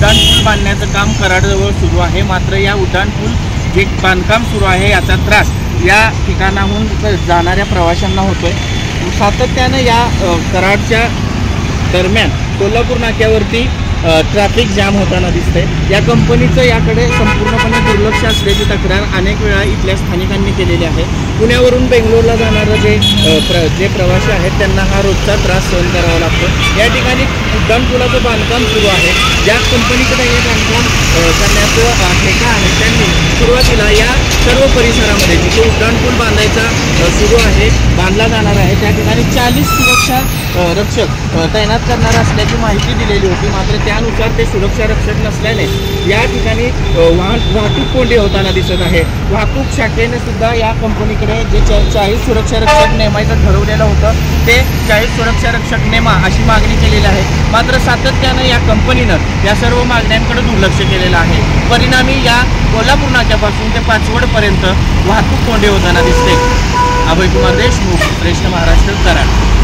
उड्डाणपूल बांधण्याचं काम कराडजवळ सुरू आहे। मात्र या उड्डाणपूल जे बांधकाम सुरू आहे याचा त्रास या ठिकाणाहून जाणाऱ्या प्रवाशांना होतोय। सातत्यानं या कराडच्या दरम्यान कोल्हापूर नाक्यावरती ट्रॅफिक जाम होताना दिसतंय। या कंपनीचं याकडे संपूर्णपणे दुर्लक्ष असल्याची तक्रार अनेक वेळा इथल्या स्थानिकांनी केलेली आहे। पुण्यावरून बेंगलोरला जाणारे जे प्रवासी आहेत त्यांना हा रोजचा त्रास सहन करावा लागतो। या ठिकाणी उड्डाणपुलाचं बांधकाम सुरू आहे। ज्या कंपनीकडे हे बांधकाम करण्याचं ठेका आहे त्यांनी सुरुवातीला या सर्व परिसरामध्ये जिथे उड्डाणपूल बांधायचा सुरू आहे बांधला जाणार आहे त्या ठिकाणी 40 सुरक्षा रक्षक तैनात करणार असल्याची माहिती दिलेली होती। मात्र त्यानुसार ते सुरक्षा रक्षक नसल्याने या ठिकाणी वाहतूक कोंडी होताना दिसत आहे। वाहतूक शाखेने सुद्धा या कंपनीकडे जे 40 सुरक्षा रक्षक नेमायचं ठरवलेलं होतं ते 40 सुरक्षा रक्षक नेमा अशी मागणी केलेली आहे। मात्र सातत्यानं या कंपनीनं या सर्व मागण्यांकडे दुर्लक्ष केलेलं आहे। परिणामी या कोल्हापूर नाक्यापासून ते पाचवडपर्यंत वाहतूक कोंडी होताना दिसते। अभय कुमार देशमुख, श्रेष्ठ महाराष्ट्र, कराड।